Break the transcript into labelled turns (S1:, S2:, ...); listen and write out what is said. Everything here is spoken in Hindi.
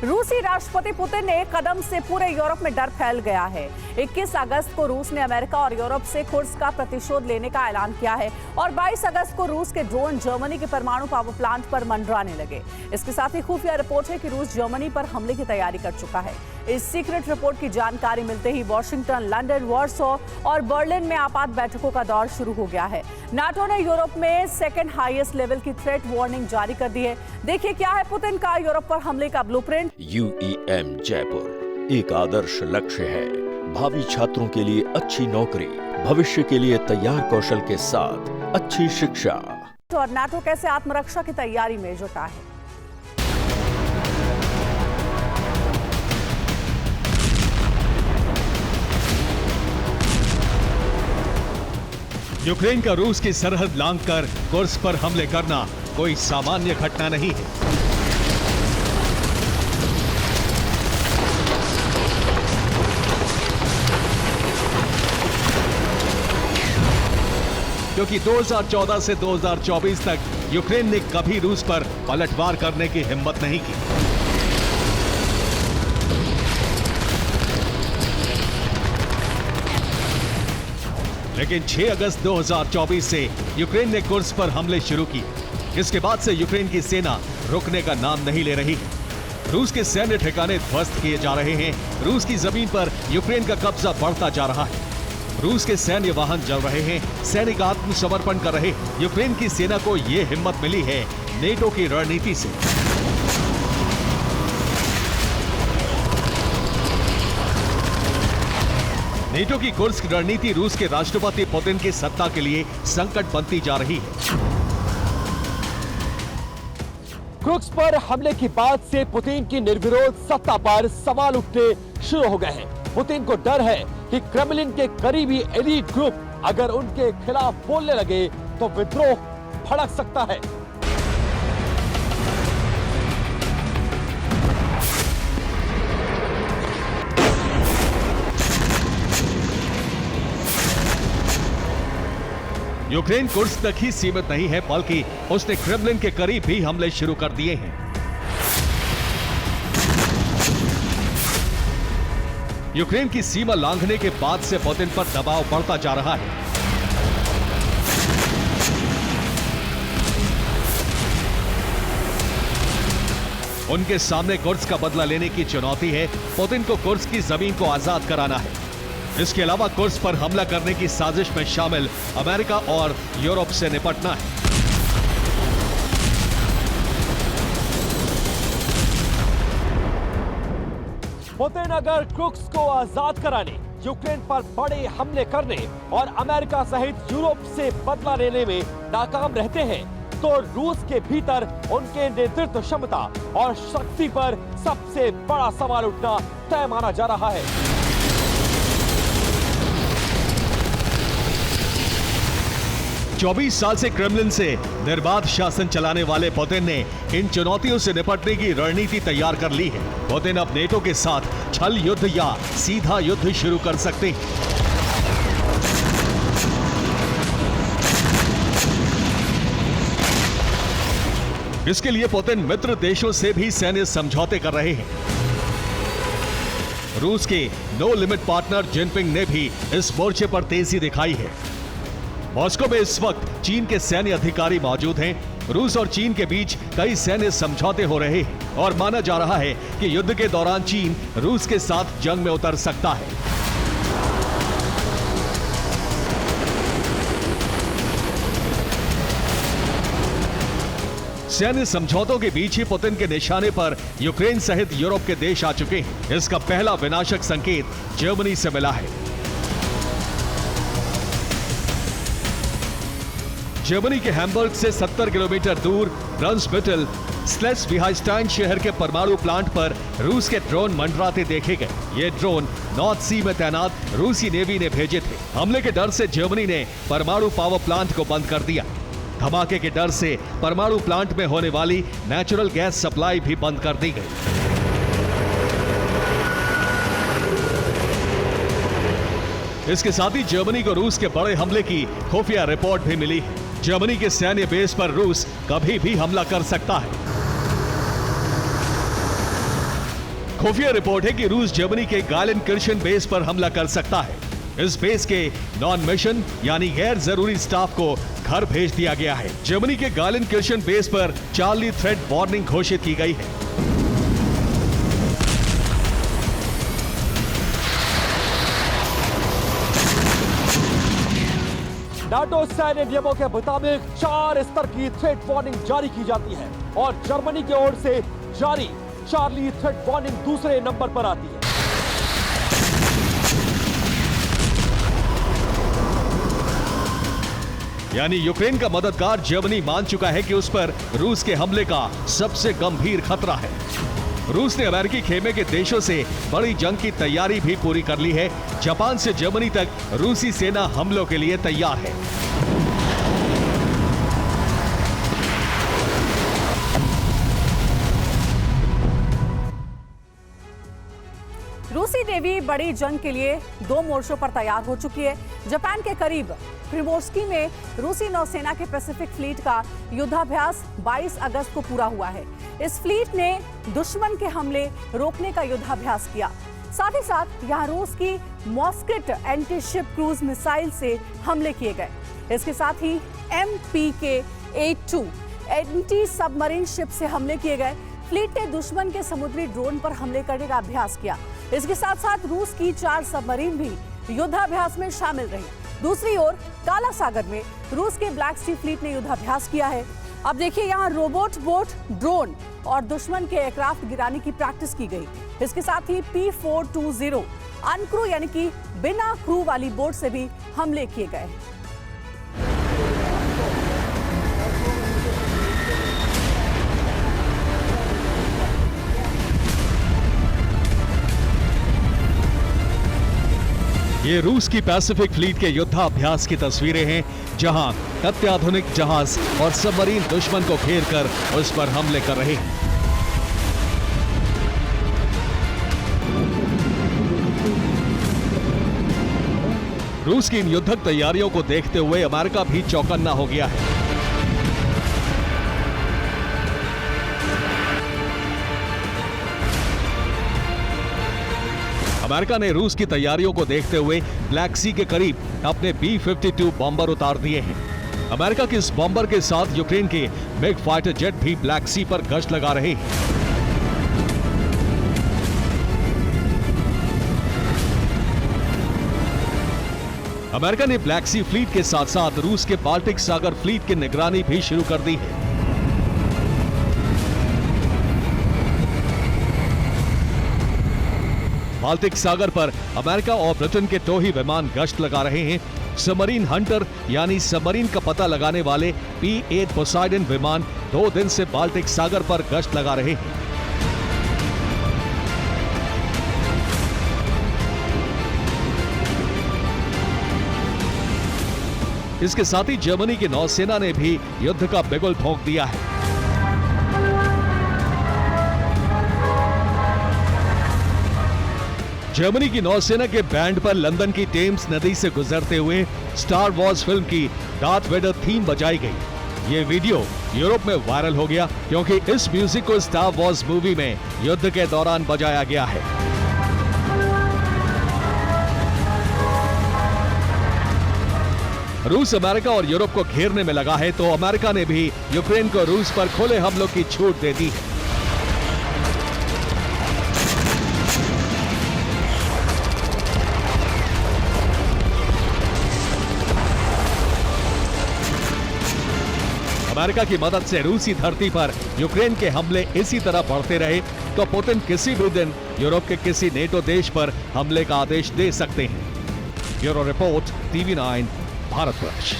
S1: रूसी राष्ट्रपति पुतिन ने कदम से पूरे यूरोप में डर फैल गया है। 21 अगस्त को रूस ने अमेरिका और यूरोप से कुर्स्क का प्रतिशोध लेने का ऐलान किया है और 22 अगस्त को रूस के ड्रोन जर्मनी के परमाणु पावर प्लांट पर मंडराने लगे। इसके साथ ही खुफिया रिपोर्ट है कि रूस जर्मनी पर हमले की तैयारी कर चुका है। इस सीक्रेट रिपोर्ट की जानकारी मिलते ही वॉशिंगटन, लंदन, वार्सो और बर्लिन में आपात बैठकों का दौर शुरू हो गया है। नाटो ने यूरोप में सेकेंड हाईएस्ट लेवल की थ्रेट वार्निंग जारी कर दी है। देखिए क्या है पुतिन का यूरोप पर हमले का ब्लूप्रिंट।
S2: UEM जयपुर एक आदर्श लक्ष्य है। भावी छात्रों के लिए अच्छी नौकरी, भविष्य के लिए तैयार कौशल के साथ अच्छी शिक्षा।
S1: और नाटो कैसे आत्मरक्षा की तैयारी में जुटा है।
S3: यूक्रेन का रूस की सरहद लांघकर कुर्स्क पर हमले करना कोई सामान्य घटना नहीं है। क्योंकि 2014 से 2024 तक यूक्रेन ने कभी रूस पर पलटवार करने की हिम्मत नहीं की। लेकिन 6 अगस्त 2024 से यूक्रेन ने कुर्स्क पर हमले शुरू किए। इसके बाद से यूक्रेन की सेना रुकने का नाम नहीं ले रही है। रूस के सैन्य ठिकाने ध्वस्त किए जा रहे हैं। रूस की जमीन पर यूक्रेन का कब्जा बढ़ता जा रहा है। रूस के सैन्य वाहन जल रहे हैं। सैनिक आत्मसमर्पण कर रहे हैं। यूक्रेन की सेना को यह हिम्मत मिली है नेटो की रणनीति से। नेटो की कुर्स्क रणनीति रूस के राष्ट्रपति पुतिन की सत्ता के लिए संकट बनती जा रही है।
S4: कुर्स्क पर हमले के बाद से पुतिन की निर्विरोध सत्ता पर सवाल उठने शुरू हो गए हैं। पुतिन को डर है कि क्रेमलिन के करीबी एलीट ग्रुप अगर उनके खिलाफ बोलने लगे तो विद्रोह भड़क सकता है।
S3: यूक्रेन कुर्स्क तक ही सीमित नहीं है, बल्कि उसने क्रेमलिन के करीब भी हमले शुरू कर दिए हैं। यूक्रेन की सीमा लांघने के बाद से पुतिन पर दबाव बढ़ता जा रहा है। उनके सामने कुर्स्क का बदला लेने की चुनौती है। पुतिन को कुर्स्क की जमीन को आजाद कराना है। इसके अलावा कुर्स्क पर हमला करने की साजिश में शामिल अमेरिका और यूरोप से निपटना है।
S4: पुतिन अगर कुर्स्क को आजाद कराने, यूक्रेन पर बड़े हमले करने और अमेरिका सहित यूरोप से बदला लेने में नाकाम रहते हैं तो रूस के भीतर उनके नेतृत्व क्षमता और शक्ति पर सबसे बड़ा सवाल उठना तय माना जा रहा है।
S3: चौबीस साल से क्रेमलिन से निर्बाध शासन चलाने वाले पुतिन ने इन चुनौतियों से निपटने की रणनीति तैयार कर ली है। पुतिन अब नेटो के साथ छल युद्ध या सीधा युद्ध शुरू कर सकते हैं। इसके लिए पुतिन मित्र देशों से भी सैन्य समझौते कर रहे हैं। रूस के नो लिमिट पार्टनर जिनपिंग ने भी इस मोर्चे पर तेजी दिखाई है। मॉस्को में इस वक्त चीन के सैन्य अधिकारी मौजूद हैं। रूस और चीन के बीच कई सैन्य समझौते हो रहे हैं और माना जा रहा है कि युद्ध के दौरान चीन रूस के साथ जंग में उतर सकता है। सैन्य समझौतों के बीच ही पुतिन के निशाने पर यूक्रेन सहित यूरोप के देश आ चुके हैं। इसका पहला विनाशक संकेत जर्मनी से मिला है। जर्मनी के हैम्बर्ग से 70 किलोमीटर दूर ब्रंसबिटल स्लेस्विहाइस्टाइन शहर के परमाणु प्लांट पर रूस के ड्रोन मंडराते देखे गए। ये ड्रोन नॉर्थ सी में तैनात रूसी नेवी ने भेजे थे। हमले के डर से जर्मनी ने परमाणु पावर प्लांट को बंद कर दिया। धमाके के डर से परमाणु प्लांट में होने वाली नेचुरल गैस सप्लाई भी बंद कर दी गई। इसके साथ ही जर्मनी को रूस के बड़े हमले की खुफिया रिपोर्ट भी मिली है। जर्मनी के सैन्य बेस पर रूस कभी भी हमला कर सकता है। खुफिया रिपोर्ट है कि रूस जर्मनी के गालेनकिर्chen बेस पर हमला कर सकता है। इस बेस के नॉन मिशन यानी गैर जरूरी स्टाफ को घर भेज दिया गया है। जर्मनी के गालेनकिर्chen बेस पर चार्ली थ्रेट वार्निंग घोषित की गई है।
S4: नाटो सैन्य नियमों के मुताबिक 4 स्तर की थ्रेट वार्निंग जारी की जाती है और जर्मनी की ओर से जारी चार्ली थ्रेट वार्निंग दूसरे नंबर पर आती है।
S3: यानी यूक्रेन का मददगार जर्मनी मान चुका है कि उस पर रूस के हमले का सबसे गंभीर खतरा है। रूस ने अमेरिकी खेमे के देशों से बड़ी जंग की तैयारी भी पूरी कर ली है। जापान से जर्मनी तक रूसी सेना हमलों के लिए तैयार है।
S1: रूसी नेवी बड़ी जंग के लिए 2 मोर्चों पर तैयार हो चुकी है। जापान के करीब प्रिमोर्स्की में रूसी नौसेना के पैसिफिक फ्लीट का युद्धाभ्यास 22 अगस्त को पूरा हुआ है। इस फ्लीट ने दुश्मन के हमले रोकने का युद्धाभ्यास किया। साथ ही साथ यहां रूस की मॉस्किट एंटी शिप क्रूज मिसाइल से हमले किए गए। इसके साथ ही MPK-82 एंटी सबमरीन शिप से हमले किए गए। फ्लीट ने दुश्मन के समुद्री ड्रोन पर हमले करने का अभ्यास किया। इसके साथ साथ रूस की 4 सबमरीन भी युद्धाभ्यास में शामिल रही। दूसरी ओर काला सागर में रूस के ब्लैक सी फ्लीट ने युद्धाभ्यास किया है। अब देखिए यहाँ रोबोट बोट, ड्रोन और दुश्मन के एयरक्राफ्ट गिराने की प्रैक्टिस की गई। इसके साथ ही P-420 अनक्रू यानी कि बिना क्रू वाली बोट से भी हमले किए गए।
S3: ये रूस की पैसिफिक फ्लीट के युद्धाभ्यास की तस्वीरें हैं, जहां अत्याधुनिक जहाज और सबमरीन दुश्मन को घेरकर उस पर हमले कर रहे हैं। रूस की इन युद्धक तैयारियों को देखते हुए अमेरिका भी चौकन्ना हो गया है। अमेरिका ने रूस की तैयारियों को देखते हुए ब्लैक सी के करीब अपने B-52 बॉम्बर उतार दिए हैं। अमेरिका के इस बॉम्बर के साथ यूक्रेन के मिग फाइटर जेट भी ब्लैक सी पर गश्त लगा रहे हैं। अमेरिका ने ब्लैक सी फ्लीट के साथ साथ रूस के बाल्टिक सागर फ्लीट की निगरानी भी शुरू कर दी है। बाल्टिक सागर पर अमेरिका और ब्रिटेन के टोही विमान गश्त लगा रहे हैं। सबमरीन हंटर यानी सबमरीन का पता लगाने वाले P-8 पोसाइडन विमान 2 दिन से बाल्टिक सागर पर गश्त लगा रहे हैं। इसके साथ ही जर्मनी की नौसेना ने भी युद्ध का बिगुल फूंक दिया है। जर्मनी की नौसेना के बैंड पर लंदन की टेम्स नदी से गुजरते हुए स्टार वॉर्स फिल्म की डार्थ वेडर थीम बजाई गई। ये वीडियो यूरोप में वायरल हो गया क्योंकि इस म्यूजिक को स्टार वॉर्स मूवी में युद्ध के दौरान बजाया गया है। रूस अमेरिका और यूरोप को घेरने में लगा है, तो अमेरिका ने भी यूक्रेन को रूस पर खुले हमलों की छूट दे दी है। अमेरिका की मदद से रूसी धरती पर यूक्रेन के हमले इसी तरह बढ़ते रहे तो पुतिन किसी भी दिन यूरोप के किसी नेटो देश पर हमले का आदेश दे सकते हैं। Bureau report, TV9, Bharatvarsh.